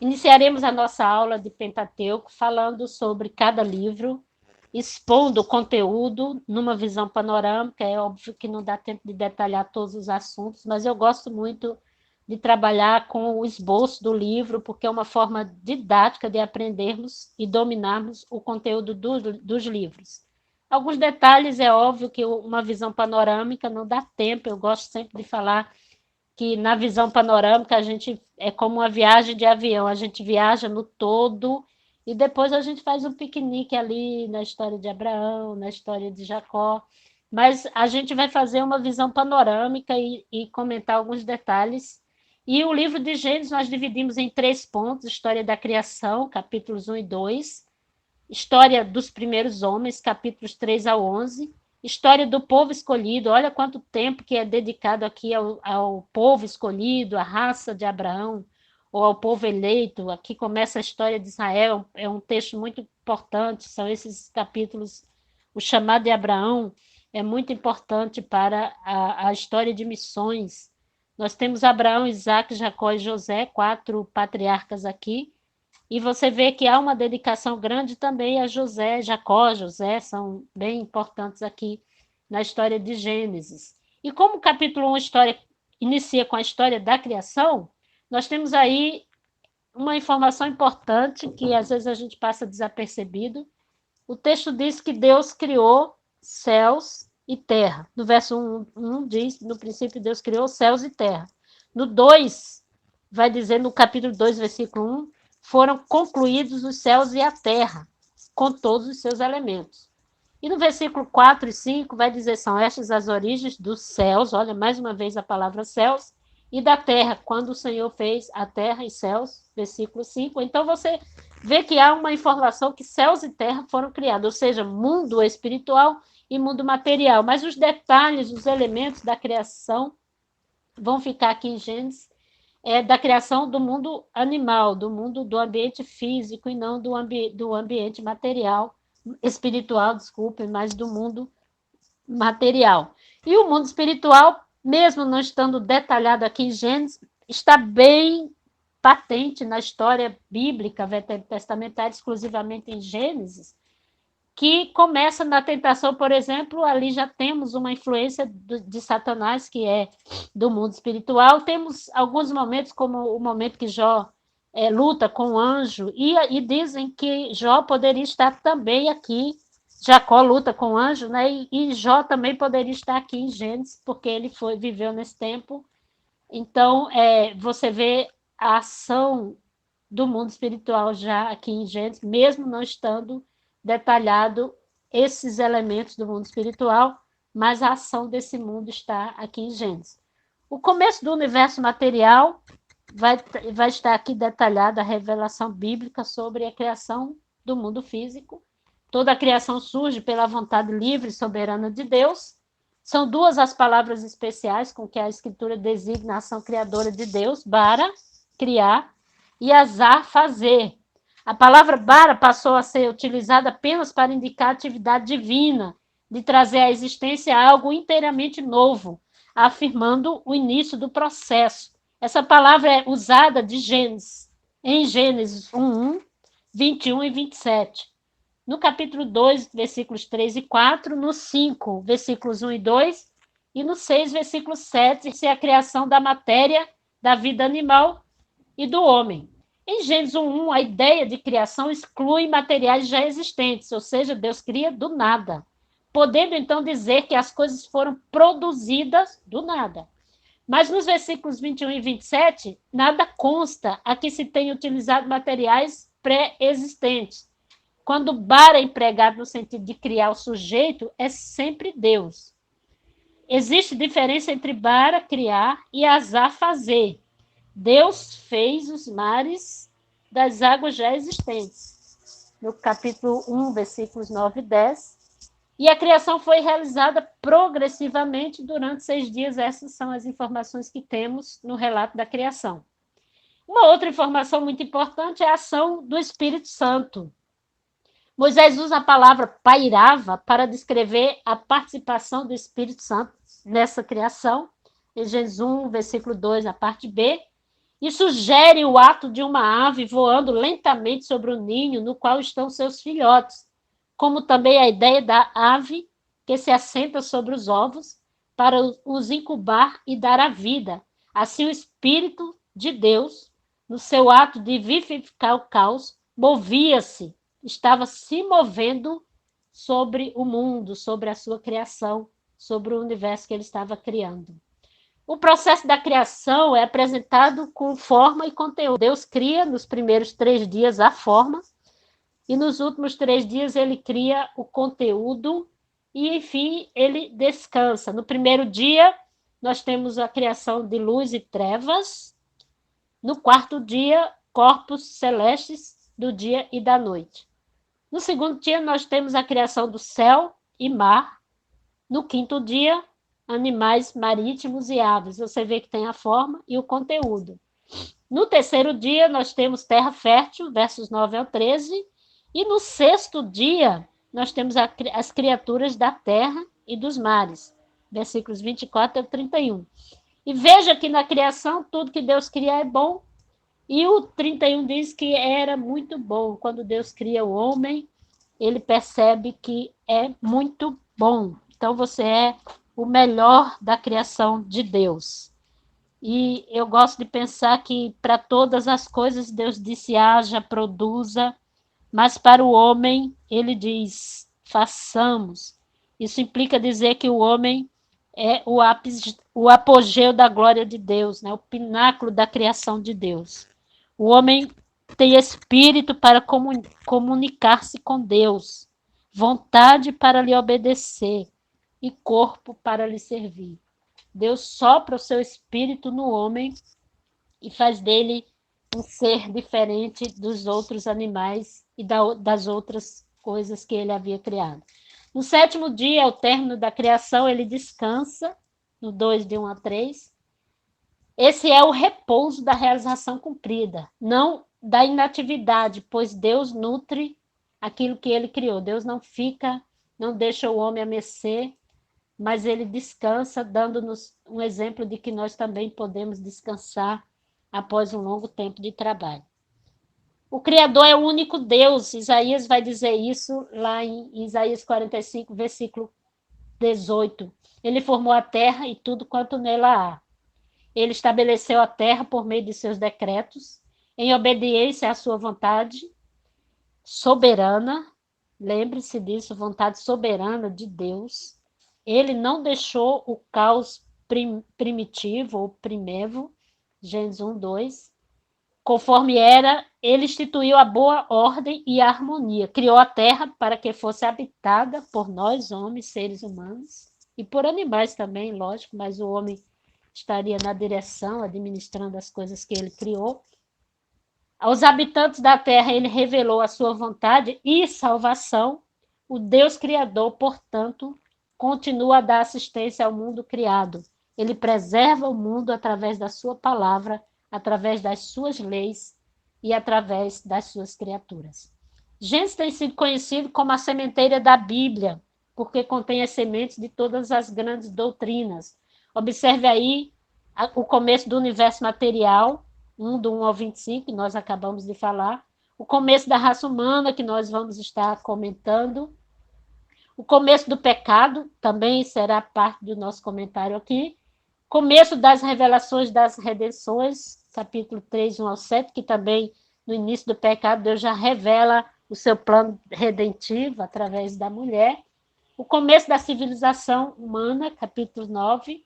Iniciaremos a nossa aula de Pentateuco falando sobre cada livro, expondo o conteúdo numa visão panorâmica. É óbvio que não dá tempo de detalhar todos os assuntos, mas eu gosto muito de trabalhar com o esboço do livro, porque é uma forma didática de aprendermos e dominarmos o conteúdo dos livros. Alguns detalhes, é óbvio que uma visão panorâmica não dá tempo, eu gosto sempre de falar que na visão panorâmica a gente é como uma viagem de avião, a gente viaja no todo e depois a gente faz um piquenique ali na história de Abraão, na história de Jacó, mas a gente vai fazer uma visão panorâmica e comentar alguns detalhes. E o livro de Gênesis nós dividimos em 3 pontos: história da criação, capítulos 1 e 2, história dos primeiros homens, capítulos 3 a 11, história do povo escolhido. Olha quanto tempo que é dedicado aqui ao povo escolhido, à raça de Abraão, ou ao povo eleito. Aqui começa a história de Israel, é um texto muito importante, são esses capítulos. O chamado de Abraão é muito importante para a história de missões. Nós temos Abraão, Isaac, Jacó e José, 4 patriarcas aqui, e você vê que há uma dedicação grande também a José, Jacó, José, são bem importantes aqui na história de Gênesis. E como o capítulo 1 história, inicia com a história da criação, nós temos aí uma informação importante que às vezes a gente passa desapercebido. O texto diz que Deus criou céus e terra. No verso 1 diz, no princípio Deus criou céus e terra. No 2, vai dizer, no capítulo 2, versículo 1, foram concluídos os céus e a terra, com todos os seus elementos. E no versículo 4 e 5 vai dizer, são estas as origens dos céus, olha mais uma vez a palavra céus, e da terra, quando o Senhor fez a terra e céus, versículo 5. Então você vê que há uma informação que céus e terra foram criados, ou seja, mundo espiritual e mundo material. Mas os detalhes, os elementos da criação vão ficar aqui em Gênesis, da criação do mundo animal, do mundo do ambiente físico e não do ambiente material, espiritual, desculpe, mas do mundo material. E o mundo espiritual, mesmo não estando detalhado aqui em Gênesis, está bem patente na história bíblica veterotestamentária, exclusivamente em Gênesis, que começa na tentação, por exemplo, ali já temos uma influência de Satanás, que é do mundo espiritual. Temos alguns momentos, como o momento que Jó luta com o anjo, e dizem que Jó poderia estar também aqui. Jacó luta com o anjo, né? E Jó também poderia estar aqui em Gênesis, porque ele viveu nesse tempo. Então, você vê a ação do mundo espiritual já aqui em Gênesis, mesmo não estando detalhado esses elementos do mundo espiritual, mas a ação desse mundo está aqui em Gênesis. O começo do universo material vai estar aqui detalhada a revelação bíblica sobre a criação do mundo físico. Toda a criação surge pela vontade livre e soberana de Deus. São 2 as palavras especiais com que a Escritura designa a ação criadora de Deus: bara, criar, e azar, fazer. A palavra bara passou a ser utilizada apenas para indicar a atividade divina, de trazer à existência algo inteiramente novo, afirmando o início do processo. Essa palavra é usada em Gênesis 1, 21 e 27. No capítulo 2, versículos 3 e 4, no 5, versículos 1 e 2, e no 6, versículo 7, se a criação da matéria, da vida animal e do homem. Em Gênesis 1, a ideia de criação exclui materiais já existentes, ou seja, Deus cria do nada, podendo então dizer que as coisas foram produzidas do nada. Mas nos versículos 21 e 27, nada consta a que se tenha utilizado materiais pré-existentes. Quando bara é empregado no sentido de criar o sujeito, é sempre Deus. Existe diferença entre bara, criar, e azar, fazer. Deus fez os mares das águas já existentes. No capítulo 1, versículos 9 e 10. E a criação foi realizada progressivamente durante 6 dias. Essas são as informações que temos no relato da criação. Uma outra informação muito importante é a ação do Espírito Santo. Moisés usa a palavra pairava para descrever a participação do Espírito Santo nessa criação, em Gênesis 1, versículo 2, a parte B, e sugere o ato de uma ave voando lentamente sobre o ninho no qual estão seus filhotes, como também a ideia da ave que se assenta sobre os ovos para os incubar e dar a vida. Assim, o Espírito de Deus, no seu ato de vivificar o caos, movia-se, estava se movendo sobre o mundo, sobre a sua criação, sobre o universo que ele estava criando. O processo da criação é apresentado com forma e conteúdo. Deus cria nos primeiros 3 dias a forma, e nos últimos 3 dias ele cria o conteúdo, e enfim, ele descansa. No primeiro dia, nós temos a criação de luz e trevas. No quarto dia, corpos celestes do dia e da noite. No segundo dia, nós temos a criação do céu e mar. No quinto dia, animais marítimos e aves. Você vê que tem a forma e o conteúdo. No terceiro dia, nós temos terra fértil, versos 9 ao 13. E no sexto dia, nós temos as criaturas da terra e dos mares, versículos 24 ao 31. E veja que na criação, tudo que Deus cria é bom. E o 31 diz que era muito bom. Quando Deus cria o homem, ele percebe que é muito bom. Então, você é o melhor da criação de Deus. E eu gosto de pensar que para todas as coisas Deus disse haja, produza, mas para o homem ele diz façamos. Isso implica dizer que o homem é o ápice, o apogeu da glória de Deus, né? O pináculo da criação de Deus. O homem tem espírito para comunicar-se com Deus, vontade para lhe obedecer e corpo para lhe servir. Deus sopra o seu espírito no homem e faz dele um ser diferente dos outros animais e das outras coisas que ele havia criado. No sétimo dia, ao término da criação, ele descansa, no 2, de 1 a 3. Esse é o repouso da realização cumprida, não da inatividade, pois Deus nutre aquilo que ele criou. Deus não fica, não deixa o homem a mercê, mas ele descansa, dando-nos um exemplo de que nós também podemos descansar após um longo tempo de trabalho. O Criador é o único Deus. Isaías vai dizer isso lá em Isaías 45, versículo 18. Ele formou a terra e tudo quanto nela há. Ele estabeleceu a terra por meio de seus decretos, em obediência à sua vontade soberana. Lembre-se disso, vontade soberana de Deus. Ele não deixou o caos primitivo ou primevo, Gênesis 1, 2. Conforme era, ele instituiu a boa ordem e a harmonia. Criou a terra para que fosse habitada por nós, homens, seres humanos, e por animais também, lógico, mas o homem estaria na direção, administrando as coisas que ele criou. Aos habitantes da terra, ele revelou a sua vontade e salvação. O Deus Criador, portanto, continua a dar assistência ao mundo criado. Ele preserva o mundo através da sua palavra, através das suas leis e através das suas criaturas. Gênesis tem sido conhecido como a sementeira da Bíblia, porque contém as sementes de todas as grandes doutrinas. Observe aí o começo do universo material, 1, do 1 ao 25, que nós acabamos de falar, o começo da raça humana, que nós vamos estar comentando, o começo do pecado, também será parte do nosso comentário aqui, começo das revelações das redenções, capítulo 3, 1 ao 7, que também, no início do pecado, Deus já revela o seu plano redentivo através da mulher, o começo da civilização humana, capítulo 9,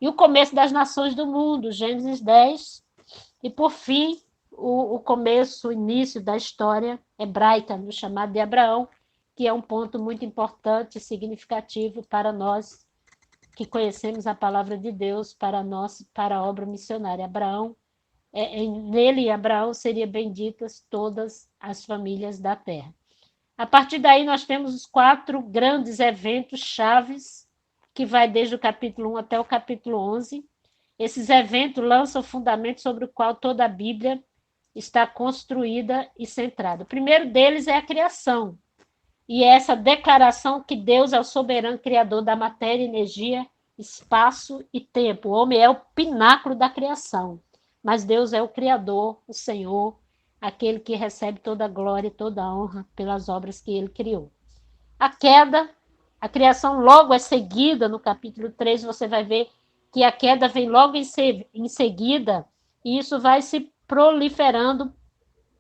e o começo das nações do mundo, Gênesis 10, e, por fim, o começo, o início da história hebraica, no chamado de Abraão, que é um ponto muito importante e significativo para nós que conhecemos a palavra de Deus para nós, para a obra missionária. Abraão, nele, Abraão, seria benditas todas as famílias da terra. A partir daí, nós temos os 4 grandes eventos chaves, que vai desde o capítulo 1 até o capítulo 11. Esses eventos lançam o fundamento sobre o qual toda a Bíblia está construída e centrada. O primeiro deles é a criação, e é essa declaração que Deus é o soberano criador da matéria, energia, espaço e tempo. O homem é o pináculo da criação. mas Deus é o Criador, o Senhor, aquele que recebe toda a glória e toda a honra pelas obras que ele criou. A queda, a criação logo é seguida, no capítulo 3, você vai ver que a queda vem logo em seguida, e isso vai se proliferando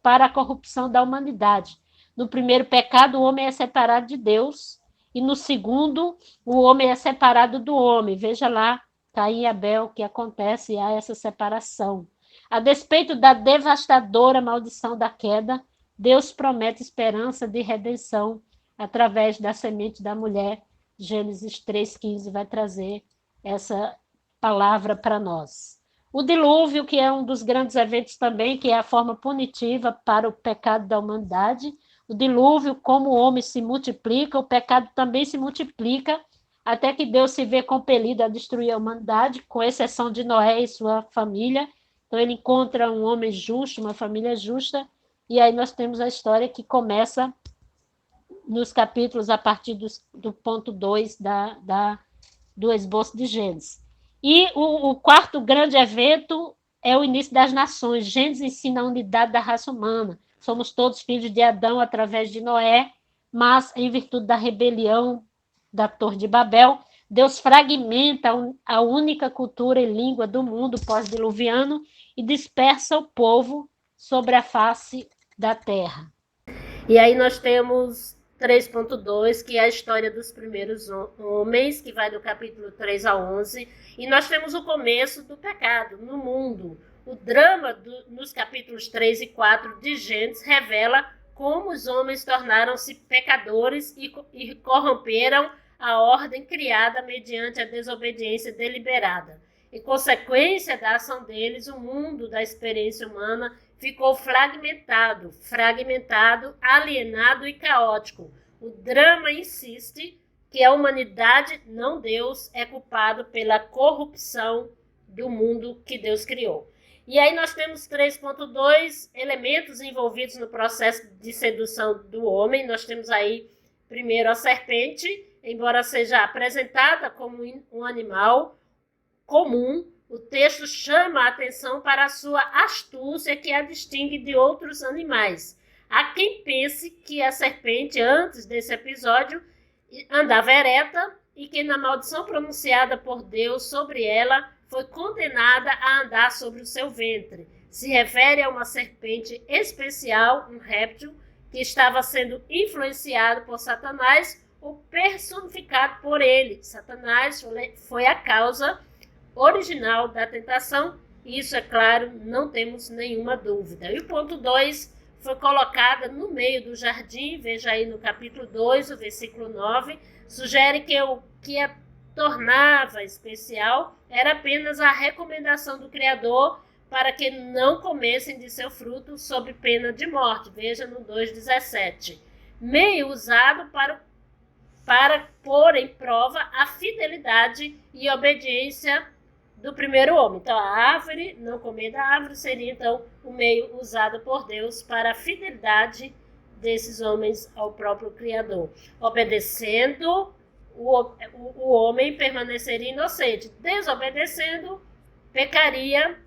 para a corrupção da humanidade. No primeiro pecado, o homem é separado de Deus, e no segundo, o homem é separado do homem. Veja lá, Caim e Abel, que acontece, há essa separação. A despeito da devastadora maldição da queda, Deus promete esperança de redenção através da semente da mulher. Gênesis 3,15 vai trazer essa palavra para nós. O dilúvio, que é um dos grandes eventos também, que é a forma punitiva para o pecado da humanidade. O dilúvio, como o homem se multiplica, o pecado também se multiplica, até que Deus se vê compelido a destruir a humanidade, com exceção de Noé e sua família. Então ele encontra um homem justo, uma família justa, e aí nós temos a história que começa nos capítulos a partir do ponto 2 do esboço de Gênesis. E o quarto grande evento é o início das nações. Gênesis ensina a unidade da raça humana. Somos todos filhos de Adão através de Noé, mas em virtude da rebelião da Torre de Babel, Deus fragmenta a única cultura e língua do mundo pós-diluviano e dispersa o povo sobre a face da terra. E aí nós temos 3.2, que é a história dos primeiros homens, que vai do capítulo 3 a 11, e nós temos o começo do pecado no mundo. O drama nos capítulos 3 e 4 de Gênesis revela como os homens tornaram-se pecadores e corromperam a ordem criada mediante a desobediência deliberada. Em consequência da ação deles, o mundo da experiência humana ficou fragmentado, alienado e caótico. O drama insiste que a humanidade, não Deus, é culpado pela corrupção do mundo que Deus criou. E aí nós temos 3.2 elementos envolvidos no processo de sedução do homem. Nós temos aí, primeiro, a serpente, embora seja apresentada como um animal comum, o texto chama a atenção para a sua astúcia que a distingue de outros animais. Há quem pense que a serpente, antes desse episódio, andava ereta e que na maldição pronunciada por Deus sobre ela foi condenada a andar sobre o seu ventre. Se refere a uma serpente especial, um réptil, que estava sendo influenciado por Satanás ou personificado por ele. Satanás foi a causa original da tentação, e isso, é claro, não temos nenhuma dúvida. E o ponto 2 foi colocada no meio do jardim, veja aí no capítulo 2, o versículo 9, sugere que o que a tornava especial era apenas a recomendação do Criador para que não comessem de seu fruto sob pena de morte, veja no 2,17. Meio usado para pôr em prova a fidelidade e obediência do primeiro homem. Então, a árvore, não comer da árvore, seria então o meio usado por Deus para a fidelidade desses homens ao próprio Criador. Obedecendo, o homem permaneceria inocente. Desobedecendo, pecaria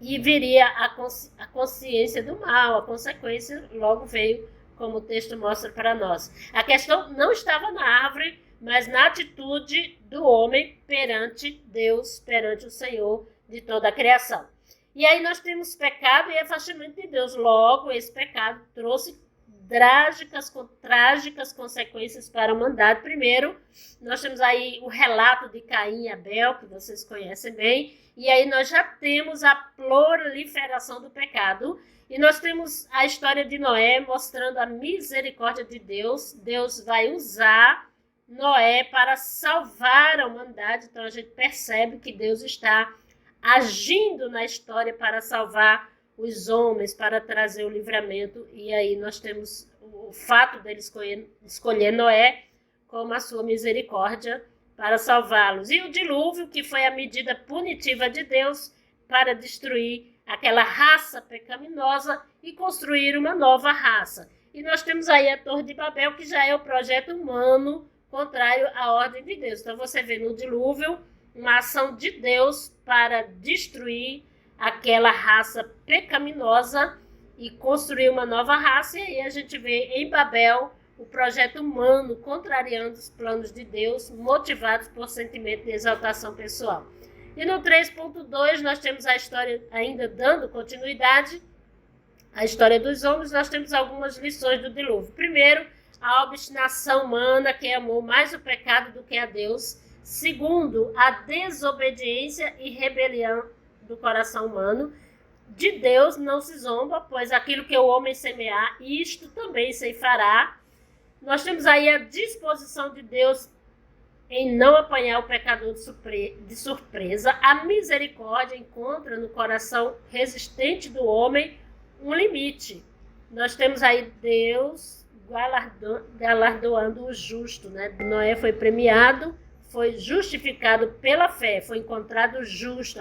e viria a consciência do mal. A consequência logo veio, como o texto mostra para nós. A questão não estava na árvore, mas na atitude do homem perante Deus, perante o Senhor de toda a criação. E aí nós temos pecado e afastamento de Deus. Logo, esse pecado trouxe trágicas consequências para a humanidade. Primeiro, nós temos aí o relato de Caim e Abel, que vocês conhecem bem, e aí nós já temos a proliferação do pecado, e nós temos a história de Noé mostrando a misericórdia de Deus. Deus vai usar Noé para salvar a humanidade. Então a gente percebe que Deus está agindo na história para salvar os homens, para trazer o livramento. E aí nós temos o fato dele escolher Noé como a sua misericórdia para salvá-los. E o dilúvio, que foi a medida punitiva de Deus para destruir aquela raça pecaminosa e construir uma nova raça. E nós temos aí a Torre de Babel, que já é o projeto humano contrário à ordem de Deus. Então você vê no dilúvio uma ação de Deus para destruir aquela raça pecaminosa e construir uma nova raça. E aí a gente vê em Babel o projeto humano contrariando os planos de Deus, motivados por sentimento de exaltação pessoal. E no 3.2 nós temos a história, ainda dando continuidade à história dos homens, nós temos algumas lições do dilúvio. Primeiro, a obstinação humana, que amou mais o pecado do que a Deus. Segundo, a desobediência e rebelião do coração humano. De Deus não se zomba, pois aquilo que o homem semear, isto também ceifará. Nós temos aí a disposição de Deus em não apanhar o pecador de surpresa. A misericórdia encontra no coração resistente do homem um limite. Nós temos aí Deus galardoando o justo, né? Noé foi premiado, foi justificado pela fé, foi encontrado justo,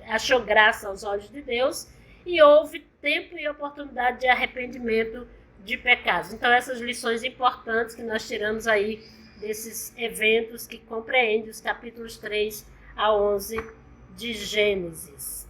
achou graça aos olhos de Deus e houve tempo e oportunidade de arrependimento de pecados. Então, essas lições importantes que nós tiramos aí desses eventos que compreendem os capítulos 3 a 11 de Gênesis.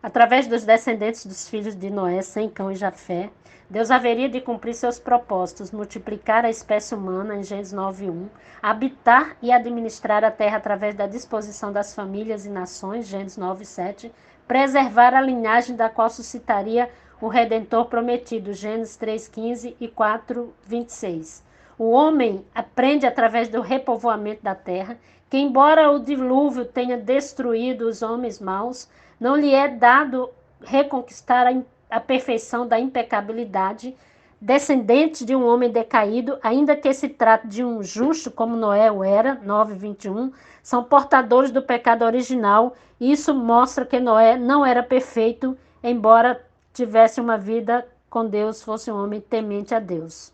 Através dos descendentes dos filhos de Noé, Sem, Cão e Jafé, Deus haveria de cumprir seus propósitos, multiplicar a espécie humana, em Gênesis 9:1, habitar e administrar a terra através da disposição das famílias e nações, Gênesis 9:7, preservar a linhagem da qual suscitaria o Redentor prometido, Gênesis 3:15 e 4:26. O homem aprende através do repovoamento da terra que, embora o dilúvio tenha destruído os homens maus, não lhe é dado reconquistar a perfeição da impecabilidade, descendente de um homem decaído, ainda que se trate de um justo, como Noé o era, 9:21, são portadores do pecado original, e isso mostra que Noé não era perfeito, embora tivesse uma vida com Deus, fosse um homem temente a Deus.